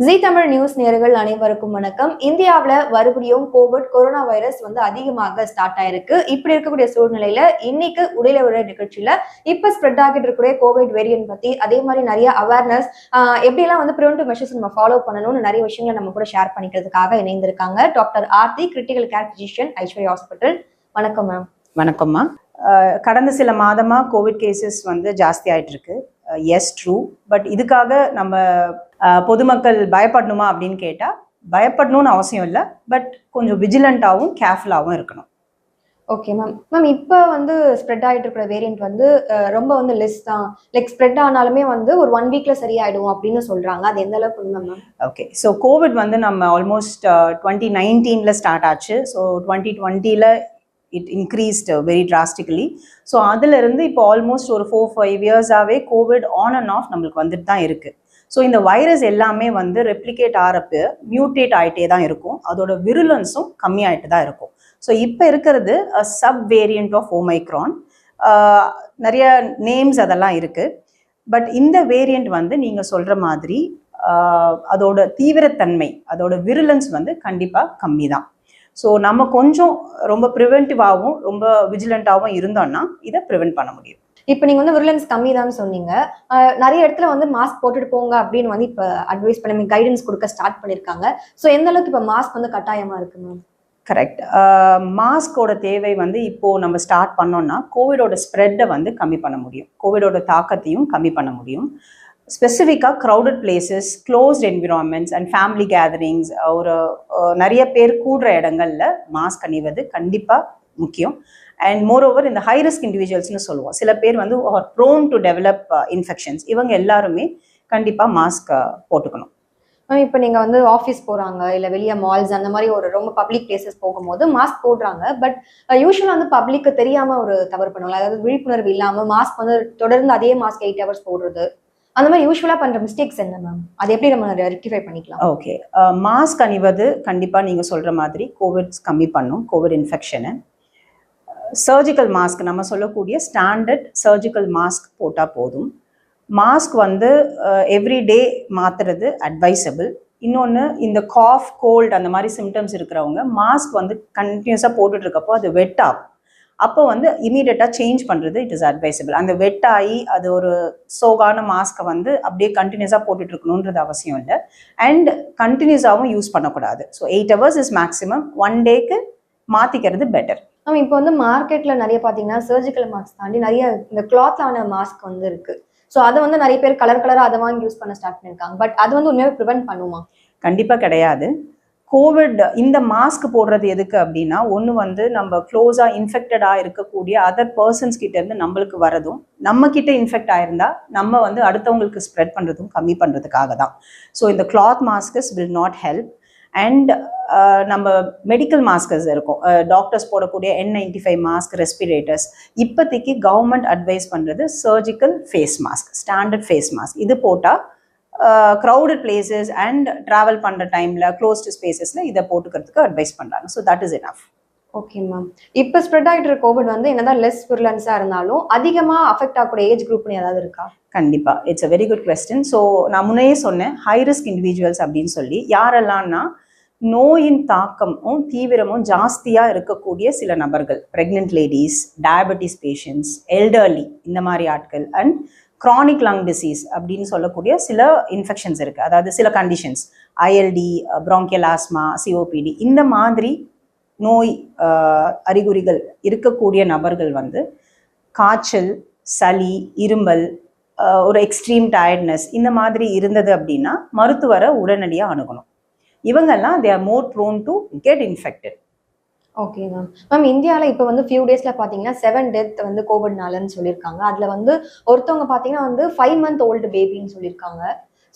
G Tamil news நேயர்கள் அனைவருக்கும் வணக்கம். இந்தியாவில் மறுபடியும் கொரோனா வைரஸ் அதிகமாக ஸ்டார்ட் ஆயிருக்கு. இப்படி இருக்கக்கூடிய சூழ்நிலையில இன்னைக்கு உடல உரை நிகழ்ச்சியில இப்ப ஸ்ப்ரெட் ஆகிட்டு இருக்கக்கூடிய கோவிட் வேரியன்ட் பத்தி, அதே மாதிரி நிறைய அவேர்னஸ் எப்படிலாம் ப்ரிவென்டிவ் மெஷர்ஸ் நம்ம ஃபாலோ பண்ணணும்னு நிறைய விஷயங்களை நம்ம கூட ஷேர் பண்ணிக்கிறதுக்காக இணைந்திருக்காங்க doctor Aarthi, critical care physician, Aishwarya hospital. வணக்கம் மேம். வணக்கம்மா. கடந்த சில மாதமா கோவிட் கேசஸ் ஜாஸ்தி ஆயிட்டு இருக்கு. Yes true. பட் இதுக்காக நம்ம பொதுமக்கள் பயப்படணுமா அப்படின்னு கேட்டா பயப்படணும்னு அவசியம் இல்லை. பட் கொஞ்சம் விஜிலண்டாகவும் கேர்ஃபுல்லாகவும் இருக்கணும். Okay ma'am. மேம், இப்போ ஸ்ப்ரெட் ஆகிட்டு இருக்கிற வேரியன்ட் ரொம்ப லெஸ் தான், லைக் ஸ்ப்ரெட் ஆனாலுமே ஒரு 1 வீக்ல சரியாயிடும் அப்படின்னு சொல்றாங்க. அது எந்த அளவுக்கு உண்மை மேம்? ஓகே, ஸோ கோவிட் நம்ம ஆல்மோஸ்ட் 2019ல ஸ்டார்ட் ஆச்சு. ஸோ 2020ல it increased very drastically. So அதிலிருந்து இப்போ ஆல்மோஸ்ட் ஒரு 4-5 இயர்ஸாகவே கோவிட் ஆன் அண்ட் ஆஃப் நம்மளுக்கு வந்துட்டு தான் இருக்கு. ஸோ இந்த வைரஸ் எல்லாமே ரெப்ளிகேட் ஆகிறப்ப மியூட்டேட் ஆகிட்டே தான் இருக்கும். அதோட விருலன்ஸும் கம்மியாயிட்டு தான் இருக்கும். ஸோ இப்போ இருக்கிறது சப் வேரியண்ட் ஆஃப் ஓமைக்ரான். நிறைய நேம்ஸ் அதெல்லாம் இருக்குது. பட் இந்த வேரியண்ட் நீங்கள் சொல்கிற மாதிரி அதோட தீவிரத்தன்மை, அதோட விருலன்ஸ் கண்டிப்பாக கம்மி தான். ஸோ நம்ம கொஞ்சம் ரொம்ப ப்ரிவென்டிவாகவும் ரொம்ப விஜிலண்டாகவும் இருந்தோம்னா இதை ப்ரிவென்ட் பண்ண முடியும். இப்போ நீங்க விருலன்ஸ் கம்மி தான் சொன்னீங்க. நிறைய இடத்துல மாஸ்க் போட்டுட்டு போங்க அப்படின்னு இப்போ அட்வைஸ் பண்ணி கைடன்ஸ் கொடுக்க ஸ்டார்ட் பண்ணியிருக்காங்க. ஸோ எந்த அளவுக்கு இப்போ மாஸ்க் கட்டாயமா இருக்கு மேம்? கரெக்ட். மாஸ்கோட தேவை இப்போ நம்ம ஸ்டார்ட் பண்ணோம்னா கோவிடோட ஸ்ப்ரெட்டை கம்மி பண்ண முடியும், கோவிடோட தாக்கத்தையும் கம்மி பண்ண முடியும். ஸ்பெசிஃபிக்காக crowded places, closed environments and family gatherings, ஒரு நிறைய பேர் கூடுற இடங்கள்ல மாஸ்க் அணிவது கண்டிப்பாக முக்கியம். அண்ட் மோர் ஓவர் இந்த ஹை ரிஸ்க் இண்டிவிஜுவல்ஸ்னு சொல்லுவோம், சில பேர் ப்ரோன் டு டெவலப் இன்ஃபெக்ஷன்ஸ், இவங்க எல்லாருமே கண்டிப்பாக மாஸ்க் போட்டுக்கணும். இப்போ நீங்க ஆஃபீஸ் போறாங்க, இல்லை வெளியே மால்ஸ் அந்த மாதிரி ஒரு ரொம்ப பப்ளிக் பிளேசஸ் போகும்போது மாஸ்க் போடுறாங்க. பட் யூஸ்வலாக பப்ளிக்கு தெரியாம ஒரு தவறு பண்ணுவாங்க. அதாவது விழிப்புணர்வு இல்லாமல் மாஸ்க் தொடர்ந்து அதே மாஸ்க் 8 hours போடுறது, அந்த மாதிரி யூஸ்வலா பண்ற மிஸ்டேக்ஸ் என்ன மேம்? அதை எப்படி நம்ம ரெக்டிஃபை பண்ணிக்கலாம்? ஓகே, மாஸ்க் அணிவது கண்டிப்பா நீங்க சொல்ற மாதிரி கோவிட் கம்மி பண்ணும், கோவிட் இன்ஃபெக்ஷனை. சர்ஜிக்கல் மாஸ்க், நம்ம சொல்லக்கூடிய ஸ்டாண்டர்ட் சர்ஜிக்கல் மாஸ்க் போட்டால் போதும். மாஸ்க் எவ்ரி டே மாத்துறது அட்வைசபிள். இன்னொன்று, இந்த காஃப், கோல்டு அந்த மாதிரி சிம்டம்ஸ் இருக்கிறவங்க மாஸ்க் கண்டினியூஸாக போட்டுட்டு இருக்கப்போ அது வெட் ஆகும். அப்போ இமீடியட்டாக சேஞ்ச் பண்ணுறது இட் இஸ் அட்வைசபிள். அந்த வெட் ஆகி அது ஒரு சோகான மாஸ்கை அப்படியே கண்டினியூஸாக போட்டுட்டு இருக்கணுன்றது அவசியம் இல்லை. அண்ட் கண்டினியூஸாகவும் யூஸ் பண்ணக்கூடாது. So 8 hours is maximum. 1 டேக்கு மாற்றிக்கிறது பெட்டர். இப்போ மார்க்கெட்ல நிறைய பார்த்தீங்கன்னா சர்ஜிக்கல் மாஸ்க் தாண்டி நிறைய இந்த கிளாத்தான மாஸ்க் இருக்கு. ஸோ அதை நிறைய பேர் கலர் கலராக அதை வாங்கி யூஸ் பண்ண ஸ்டார்ட் பண்ணியிருக்காங்க. பட் அது உண்மையாகவே ப்ரிவென்ட் பண்ணுமா? கண்டிப்பாக கிடையாது. கோவிட் இந்த மாஸ்க் போடுறது எதுக்கு அப்படின்னா, ஒன்று நம்ம க்ளோஸாக இன்ஃபெக்டடாக இருக்கக்கூடிய அதர் பர்சன்ஸ் கிட்டேருந்து நம்மளுக்கு வரதும், நம்ம கிட்ட இன்ஃபெக்ட் ஆயிருந்தா நம்ம அடுத்தவங்களுக்கு ஸ்ப்ரெட் பண்ணுறதும் கம்மி பண்ணுறதுக்காக தான். ஸோ இந்த cloth masks will not help. And நம்ம மெடிக்கல் மாஸ்கஸ் இருக்கும், டாக்டர்ஸ் போடக்கூடிய N95 மாஸ்க், ரெஸ்பிரேட்டர்ஸ். இப்போதைக்கு கவர்மெண்ட் அட்வைஸ் பண்ணுறது surgical face mask, standard face mask. இது போட்டால் க்ரௌடட் பிளேசஸ் அண்ட் ட்ராவல் பண்ணுற டைமில் க்ளோஸ்டு ஸ்பேசஸில் இதை போட்டுக்கிறதுக்கு அட்வைஸ் பண்ணுறாங்க. So that is enough. Okay ma'am. இப்போ ஸ்ப்ரெட் ஆகிட்டு இருக்க கோவிட் என்னதான் லெஸ் விருலன்ஸாக இருந்தாலும் அதிகமாக அஃபெக்ட் ஆகக்கூடிய ஏஜ் குரூப்னு ஏதாவது இருக்கா? கண்டிப்பாக, it's a very good question. So நான் முன்னையே சொன்னேன், ஹை ரிஸ்க் இண்டிவிஜுவல்ஸ் அப்படின்னு சொல்லி. யாரெல்லாம்னா நோயின் தாக்கமும் தீவிரமும் ஜாஸ்தியாக இருக்கக்கூடிய சில நபர்கள், pregnant ladies, diabetes patients, elderly, இந்த மாதிரி ஆட்கள். அண்ட் க்ரானிக் லங் டிசீஸ் அப்படின்னு சொல்லக்கூடிய சில இன்ஃபெக்ஷன்ஸ் இருக்குது. அதாவது சில conditions, ILD, bronchial asthma, COPD, இந்த மாதிரி நோய் அறிகுறிகள் இருக்கக்கூடிய நபர்கள் காய்ச்சல், சளி, இருமல், ஒரு எக்ஸ்ட்ரீம் டயர்ட்னஸ் இந்த மாதிரி இருந்தது அப்படின்னா மருத்துவரை உடனடியாக அணுகணும். இவங்கெல்லாம் they are more prone to get infected. Okay ma'am. Ma'am, இந்தியாவில் இப்போ ஃபியூ டேஸ்ல பார்த்தீங்கன்னா 7 டெத் கோவிட்னாலன்னு சொல்லியிருக்காங்க. அதில் ஒருத்தவங்க பார்த்தீங்கன்னா 5 month ஓல்டு பேபின்னு சொல்லியிருக்காங்க.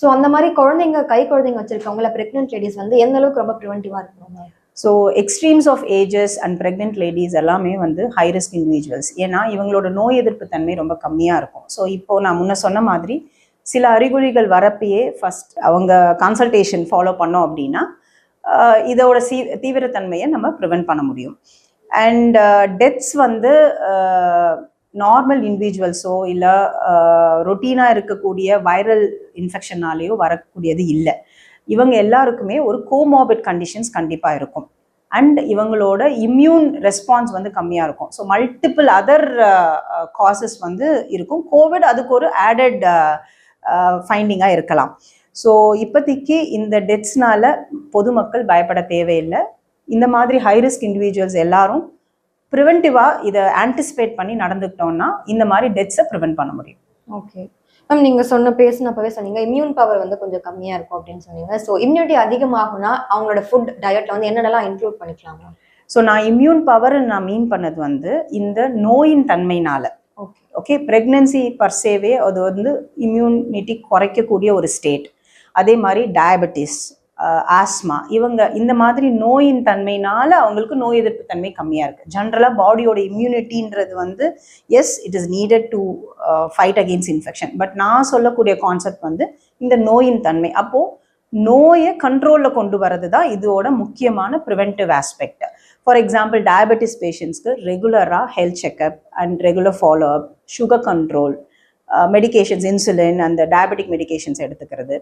ஸோ அந்த மாதிரி குழந்தைங்க, கை குழந்தைங்க வச்சிருக்கவங்கள ப்ரெக்னென்ட் லேடிஸ் எந்த அளவுக்கு ரொம்ப ப்ரிவென்டிவாக இருக்கணும்? So extremes of ages and pregnant ladies எல்லாமே ஹை ரிஸ்க் இண்டிவிஜுவல்ஸ். ஏன்னா இவங்களோட நோய் எதிர்ப்பு தன்மை ரொம்ப கம்மியாக இருக்கும். ஸோ இப்போது நான் முன்ன சொன்ன மாதிரி சில அறிகுறிகள் வரப்பையே ஃபஸ்ட் அவங்க கன்சல்டேஷன் ஃபாலோ பண்ணோம் அப்படின்னா இதோட தீவிரத்தன்மையை நம்ம ப்ரிவென்ட் பண்ண முடியும். அண்ட் டெத்ஸ் நார்மல் இண்டிவிஜுவல்ஸோ இல்லை ரொட்டீனாக இருக்கக்கூடிய வைரல் இன்ஃபெக்ஷனாலேயோ வரக்கூடியது இல்லை. இவங்க எல்லாருக்குமே ஒரு கோமார்பிட் கண்டிஷன்ஸ் கண்டிப்பாக இருக்கும். அண்ட் இவங்களோட இம்யூன் ரெஸ்பான்ஸ் வந்து கம்மியாக இருக்கும். ஸோ மல்டிபிள் அதர் காசஸ் வந்து இருக்கும். கோவிட் அதுக்கு ஒரு ஆடட் ஃபைண்டிங்காக இருக்கலாம். ஸோ இப்போதைக்கு இந்த டெத்ஸ்னால பொதுமக்கள் பயப்பட தேவையில்லை. இந்த மாதிரி ஹை ரிஸ்க் இண்டிவிஜுவல்ஸ் எல்லாரும் ப்ரிவென்டிவாக இதை ஆன்டிசிபேட் பண்ணி நடந்துக்கிட்டோம்னா இந்த மாதிரி டெத்ஸை ப்ரிவென்ட் பண்ண முடியும். ஓகே மேம், நீங்க பேசினப்பவே சொன்னீங்க இம்யூன் பவர் வந்து கொஞ்சம் கம்மியா இருக்கும் அப்படின்னு சொன்னீங்க. ஸோ இம்யூனிட்டி அதிகமாகும்னா அவங்களோட ஃபுட் டயட்ல வந்து என்னென்னலாம் இன்க்ளூட் பண்ணிக்கலாம்? ஸோ நான் இம்யூன் பவர் நான் மீன் பண்ணது வந்து இந்த நோயின் தன்மையினால. ஓகே, பிரெக்னன்சி பர்சேவே அது வந்து இம்யூனிட்டி குறைக்கக்கூடிய ஒரு ஸ்டேட். அதே மாதிரி டயபெட்டிஸ், ஆஸ்மா, இவங்க இந்த மாதிரி நோயின் தன்மையினால அவங்களுக்கு நோய் எதிர்ப்பு தன்மை கம்மியாக இருக்குது. ஜென்ரலாக பாடியோட இம்யூனிட்டின்றது வந்து S it is needed to fight against infection. But நான் சொல்லக்கூடிய கான்செப்ட் வந்து இந்த நோயின் தன்மை. அப்போது நோயை கண்ட்ரோலில் கொண்டு வரது தான் இதோட முக்கியமான preventive aspect. For example diabetes பேஷண்ட்ஸ்க்கு ரெகுலராக health checkup and regular follow up, sugar control, medications, insulin, அந்த டயபெட்டிக் மெடிகேஷன்ஸ் எடுத்துக்கிறது.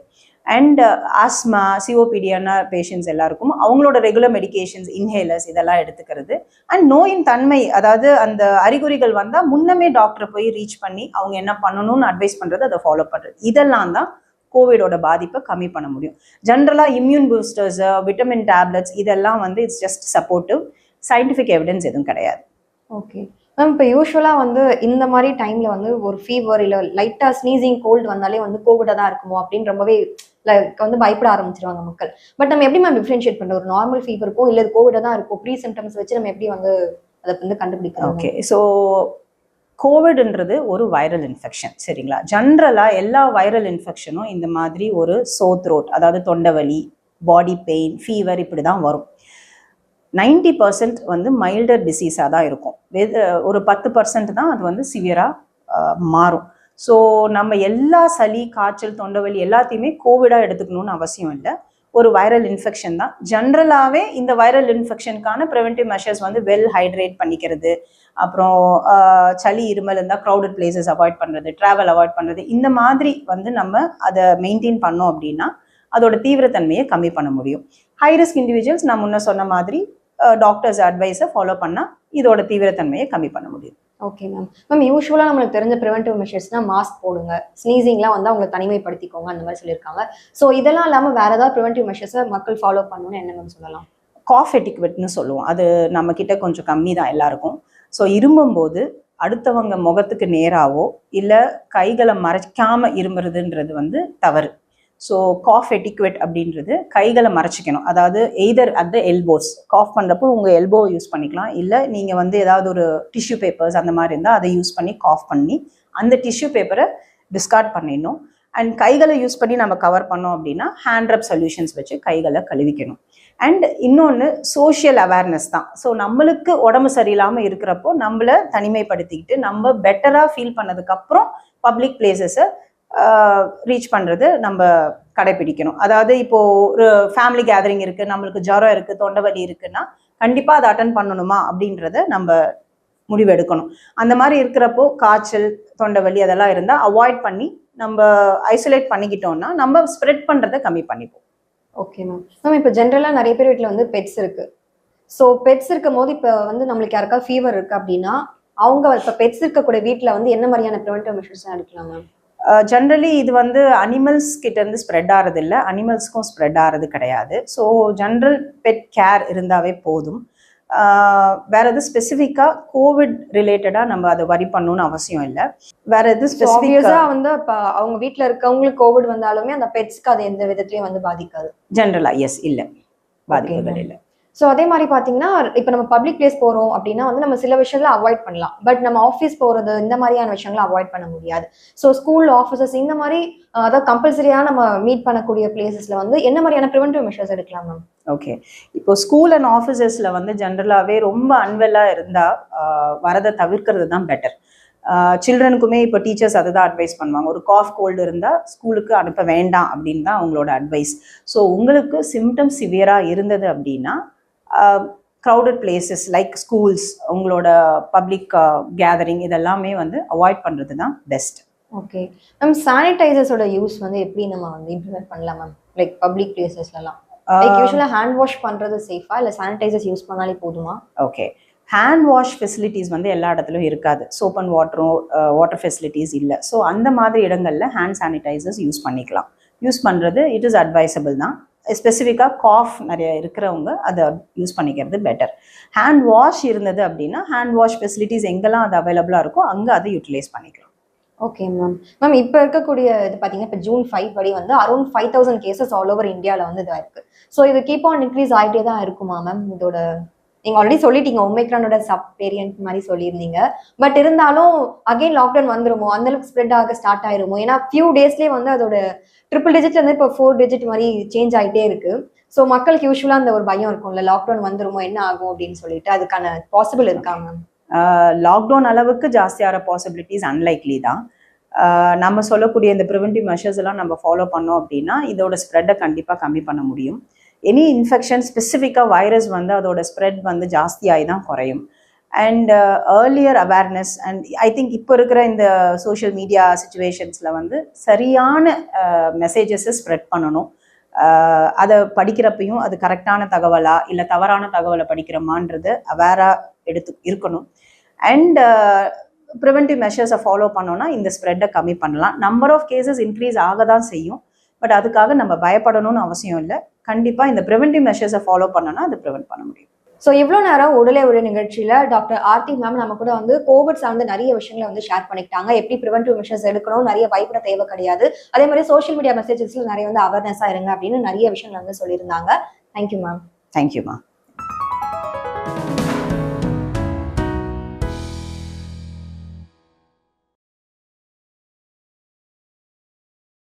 அண்ட் ஆஸ்மா, சிஓபிடியான பேஷண்ட்ஸ் எல்லாருக்கும் அவங்களோட ரெகுலர் மெடிகேஷன்ஸ், இன்ஹேலர்ஸ் இதெல்லாம் எடுத்துக்கிறது. அண்ட் நோயின் தன்மை, அதாவது அந்த அறிகுறிகள் வந்தால் முன்னமே டாக்டரை போய் ரீச் பண்ணி அவங்க என்ன பண்ணணும்னு அட்வைஸ் பண்ணுறது, அதை ஃபாலோ பண்ணுறது, இதெல்லாம் தான் கோவிடோட பாதிப்பை கம்மி பண்ண முடியும். ஜென்ரலாக இம்யூன் பூஸ்டர்ஸ், விட்டமின் டேப்லெட்ஸ் இதெல்லாம் வந்து it's just supportive. Scientific evidence எதுவும் கிடையாது. ஓகே மேம், இப்போ யூஸ்வலாக வந்து இந்த மாதிரி டைமில் வந்து ஒரு ஃபீவர் இல்லை லைட்டாக ஸ்னீசிங் கோல்டு வந்தாலே வந்து கோவிடாக தான் இருக்குமோ அப்படின்னு ரொம்பவே வந்து பயப்பட ஆரம்பிச்சிருவாங்க மக்கள். பட் நம்ம எப்படி மேம் டிஃப்ரென்ஷியேட் பண்ணுறோம்? ஒரு நார்மல் ஃபீவருக்கும் இல்லை கோவிடாக தான் இருக்கும் ப்ரீ சிம்டம்ஸ் வச்சு நம்ம எப்படி வந்து அதை வந்து கண்டுபிடிக்கிறோம்? ஓகே, ஸோ கோவிட்ன்றது ஒரு வைரல் இன்ஃபெக்ஷன், சரிங்களா? ஜென்ரலாக எல்லா வைரல் இன்ஃபெக்ஷனும் இந்த மாதிரி ஒரு சோர் த்ரோட், அதாவது தொண்டவலி, பாடி பெயின், ஃபீவர் இப்படி தான் வரும். 90% வந்து மைல்டர் டிசீஸாக தான் இருக்கும். ஒரு 10% தான் அது வந்து சிவியராக மாறும். ஸோ நம்ம எல்லா சளி, காய்ச்சல், தொண்டவலி எல்லாத்தையுமே கோவிடாக எடுத்துக்கணும்னு அவசியம் இல்லை. ஒரு வைரல் இன்ஃபெக்ஷன் தான். ஜென்ரலாகவே இந்த வைரல் இன்ஃபெக்ஷனுக்கான ப்ரிவென்டிவ் மெஷர்ஸ் வந்து வெல் ஹைட்ரேட் பண்ணிக்கிறது, அப்புறம் சளி, இருமல் இருந்தால் க்ரௌடட் பிளேசஸ் அவாய்ட் பண்ணுறது, ட்ராவல் அவாய்ட் பண்ணுறது, இந்த மாதிரி வந்து நம்ம அதை மெயின்டைன் பண்ணோம் அப்படின்னா அதோட தீவிரத்தன்மையை கம்மி பண்ண முடியும். ஹை ரிஸ்க் இண்டிவிஜுவல்ஸ் நான் முன்ன சொன்ன மாதிரி டாக்டர்ஸ் அட்வைஸை ஃபாலோ பண்ணால் இதோட தீவிரத்தன்மையை கம்மி பண்ண முடியும். ஓகே மேம், யூஸ்வலாக நம்மளுக்கு தெரிஞ்ச ப்ரிவென்டிவ் மெஷர்ஸ்னா மாஸ்க் போடுங்க, ஸ்னீசிங்லாம் வந்து அவங்களை தனிமைப்படுத்திக்கோங்க அந்த மாதிரி சொல்லியிருக்காங்க. ஸோ இதெல்லாம் இல்லாமல் வேற ஏதாவது ப்ரிவென்டிவ் மெஷர்ஸை மக்கள் ஃபாலோ பண்ணணும்னு என்ன மேம் சொல்லலாம்? காஃப் எட்டிக்வெட்னு சொல்லுவோம். அது நம்ம கிட்ட கொஞ்சம் கம்மி தான் எல்லாருக்கும். ஸோ இருமும்போது அடுத்தவங்க முகத்துக்கு நேராவோ இல்லை கைகளை மறைக்காம இருமுறதுன்றது வந்து தவறு. ஸோ காஃப் எட்டிக்வெட் அப்படின்றது கைகளை மறைச்சிக்கணும். அதாவது either at the elbows, cough பண்ணுறப்போ உங்கள் எல்போ யூஸ் பண்ணிக்கலாம், இல்லை நீங்கள் வந்து ஏதாவது ஒரு டிஷ்யூ பேப்பர்ஸ் அந்த மாதிரி இருந்தால் அதை யூஸ் பண்ணி காஃப் பண்ணி அந்த டிஷ்யூ பேப்பரை டிஸ்கார்ட் பண்ணிடணும். அண்ட் கைகளை யூஸ் பண்ணி நம்ம கவர் பண்ணோம் அப்படின்னா ஹேண்ட் ரப் சொல்யூஷன்ஸ் வச்சு கைகளை கழுவிக்கணும். அண்ட் இன்னொன்று சோஷியல் அவேர்னஸ் தான். ஸோ நம்மளுக்கு உடம்பு சரியில்லாமல் இருக்கிறப்போ நம்மளை தனிமைப்படுத்திக்கிட்டு நம்ம பெட்டராக ஃபீல் பண்ணதுக்கப்புறம் பப்ளிக் பிளேசஸை ரீச் பண்ணுறது நம்ம கடைப்பிடிக்கணும். அதாவது இப்போது ஒரு ஃபேமிலி கேதரிங் இருக்குது, நம்மளுக்கு ஜுரம் இருக்குது, தொண்டவலி இருக்குன்னா கண்டிப்பாக அதை அட்டன் பண்ணணுமா அப்படின்றத நம்ம முடிவெடுக்கணும். அந்த மாதிரி இருக்கிறப்போ காய்ச்சல், தொண்டவலி அதெல்லாம் இருந்தால் அவாய்ட் பண்ணி நம்ம ஐசோலேட் பண்ணிக்கிட்டோம்னா நம்ம ஸ்ப்ரெட் பண்ணுறதை கம்மி பண்ணிப்போம். ஓகே மேம், இப்போ ஜென்ரலாக நிறைய பேர் வீட்டில் வந்து பெட்ஸ் இருக்குது. ஸோ பெட்ஸ் இருக்கும் போது இப்போ வந்து நம்மளுக்கு யாருக்கா ஃபீவர் இருக்குது அப்படின்னா அவங்க இப்போ பெட்ஸ் இருக்கக்கூடிய வீட்டில் வந்து என்ன மாதிரியான ப்ரிவென்டிவ் மெஷர்ஸ் எடுக்கலாம் மேம்? ஜென்ரலி இது வந்து அனிமல்ஸ் கிட்டேருந்து ஸ்ப்ரெட் ஆகிறது இல்லை, அனிமல்ஸ்க்கும் ஸ்ப்ரெட் ஆகிறது கிடையாது. ஸோ ஜென்ரல் பெட் கேர் இருந்தாவே போதும். வேற எது ஸ்பெசிஃபிக்காக கோவிட் ரிலேட்டடாக நம்ம அதை வரி பண்ணணும்னு அவசியம் இல்லை. வேற எது ஸ்பெசிஃபிக்காக வந்து இப்போ அவங்க வீட்டில் இருக்கவங்களுக்கு கோவிட் வந்தாலுமே அந்த பெட்ஸ்க்கு அது எந்த விதத்துலையும் வந்து பாதிக்காது? ஜென்ரலாக எஸ், இல்லை, பாதிப்புகள் இல்லை. ஸோ அதே மாதிரி பார்த்தீங்கன்னா இப்போ நம்ம பப்ளிக் பிளேஸ் போகிறோம் அப்படின்னா வந்து நம்ம சில விஷயங்களை அவாய்ட் பண்ணலாம். பட் நம்ம ஆஃபீஸ் போகிறது இந்த மாதிரியான விஷயங்களை அவாய்ட் பண்ண முடியாது. ஸோ ஸ்கூல், ஆஃபீஸஸ் இந்த மாதிரி அதாவது கம்பல்சரியாக நம்ம மீட் பண்ணக்கூடிய பிளேசஸில் வந்து என்ன மாதிரியான ப்ரிவென்டிவ் மெஷர்ஸ் எடுக்கலாம் மேம்? ஓகே, இப்போ ஸ்கூல் அண்ட் ஆஃபீஸஸில் வந்து ஜென்ரலாகவே ரொம்ப அன்வெல்லாக இருந்தால் வரதை தவிர்க்கிறது தான் பெட்டர். சில்ட்ரனுக்குமே இப்போ டீச்சர்ஸ் அதை தான் அட்வைஸ் பண்ணுவாங்க. ஒரு காஃப், கோல்டு இருந்தால் ஸ்கூலுக்கு அனுப்ப வேண்டாம் அப்படின்னு தான் அவங்களோட அட்வைஸ். ஸோ உங்களுக்கு சிம்டம் சிவியராக இருந்தது அப்படின்னா க்ரௌடட் பிளேசஸ் லைக் ஸ்கூல்ஸ், உங்களோட பப்ளிக் கேதரிங் இதெல்லாமே வந்து அவாய்ட் பண்ணுறது தான் பெஸ்ட். ஓகே மேம், சானிடைசர்ஸோட யூஸ் வந்து எப்படி நம்ம வந்து இம்ப்ளிமெண்ட் பண்ணலாம் மேம், லைக் பப்ளிக் பிளேசஸ்லலாம்? லைக் யூஸ்வலாக ஹேண்ட் வாஷ் பண்றது சேஃபா இல்லை சானிடைசர்ஸ் யூஸ் பண்ணாலே போதுமா? ஓகே, ஹேண்ட் வாஷ் ஃபெசிலிட்டிஸ் வந்து எல்லா இடத்துலையும் இருக்காது. சோப் அண்ட் வாட்டர் ஃபெசிலிட்டிஸ் இல்லை. ஸோ அந்த மாதிரி இடங்களில் ஹேண்ட் சானிடைசர்ஸ் யூஸ் பண்ணிக்கலாம். யூஸ் பண்ணுறது இட் இஸ் அட்வைசபிள் தான். ஸ்பெசிஃபிக்காக காஃப் நிறைய இருக்கிறவங்க அதை யூஸ் பண்ணிக்கிறது பெட்டர். ஹேண்ட் வாஷ் இருந்தது அப்படின்னா ஹேண்ட் வாஷ் ஃபெசிலிட்டிஸ் எங்கெல்லாம் அது அவைலபிளாக இருக்கோ அங்கே அதை யூட்டிலைஸ் பண்ணிக்கலாம். Okay ma'am. மேம், இப்போ இருக்கக்கூடிய இது பார்த்தீங்கன்னா இப்போ June 5 படி வந்து அரௌண்ட் 5000 கேசஸ் ஆல் ஓவர் இந்தியாவில் வந்து இதாக இருக்கு. ஸோ இது கீப் ஆன் இன்க்ரீஸ் ஆகிட்டே தான் இருக்குமா மேம்? இதோட நீங்கள் ஆல்ரெடி சொல்லிட்டீங்க ஒமைக்ரானோட சப் வேரியன்ட் மாதிரி சொல்லியிருந்தீங்க. பட் இருந்தாலும் அகைன் லாக்டவுன் வந்துருமோ, அந்த அளவுக்கு ஸ்ப்ரெட் ஆக ஸ்டார்ட் ஆயிருமோ? ஏன்னா ஃபியூ டேஸ்லேயே வந்து அதோட ட்ரிபிள் டிஜிட் வந்து இப்போ 4 டிஜிட் மாதிரி சேஞ்ச் ஆகிட்டே இருக்கு. ஸோ மக்களுக்கு யூஸ்வலாக அந்த ஒரு பயம் இருக்கும்ல, லாக்டவுன் வந்துருமோ என்ன ஆகும் அப்படின்னு சொல்லிட்டு. அதுக்கான பாசிபிள் இருக்கா மேம்? லாக்டவுன் அளவுக்கு ஜாஸ்தியான பாசிபிலிட்டிஸ் அன்லைக்லி தான். நம்ம சொல்லக்கூடிய இந்த ப்ரிவென்டிவ் மெஷர்ஸ் எல்லாம் நம்ம ஃபாலோ பண்ணோம் அப்படின்னா இதோட ஸ்ப்ரெட்டை கண்டிப்பாக கம்மி பண்ண முடியும். எனி இன்ஃபெக்ஷன் ஸ்பெசிஃபிக்காக வைரஸ் வந்து அதோட ஸ்ப்ரெட் வந்து ஜாஸ்தியாகி தான் குறையும். And earlier awareness and I think இப்போ இருக்கிற இந்த சோஷியல் மீடியா சுச்சுவேஷன்ஸில் வந்து சரியான மெசேஜஸை ஸ்ப்ரெட் பண்ணணும். அதை படிக்கிறப்பையும் அது கரெக்டான தகவலா இல்லை தவறான தகவலை படிக்கிறோமான்றது அவேராக இருக்கணும். அண்ட் ப்ரிவென்டிவ் மெஷர்ஸை ஃபாலோ பண்ணோன்னா இந்த ஸ்ப்ரெட்டை கம்மி பண்ணலாம். நம்பர் ஆஃப் கேசஸ் இன்க்ரீஸ் ஆக தான் செய்யும். பட் அதுக்காக நம்ம பயப்படணும்னு அவசியம் இல்லை. கண்டிப்பாக இந்த ப்ரிவென்டிவ் மெஷர்ஸை ஃபாலோ பண்ணோன்னா அதை ப்ரிவென்ட் பண்ண முடியும். ஸோ இவ்வளோ நேரம் உடலே ஒரு நிகழ்ச்சியில் டாக்டர் ஆர்த்தி மேம் நம்ம கூட வந்து கோவிட் சார்ந்து நிறைய விஷயங்களை வந்து ஷேர் பண்ணிக்கிட்டாங்க. எப்படி ப்ரிவென்டிவ் மெஷர்ஸ் எடுக்கணும், நிறைய பயப்பட தேவை கிடையாது. அதே மாதிரி சோஷியல் மீடியா மெசேஜஸ்ல நிறைய வந்து அவேர்னஸாக இருங்க அப்படின்னு நிறைய விஷயங்கள் வந்து சொல்லியிருந்தாங்க. Thank you ma'am. Thank you ma'am.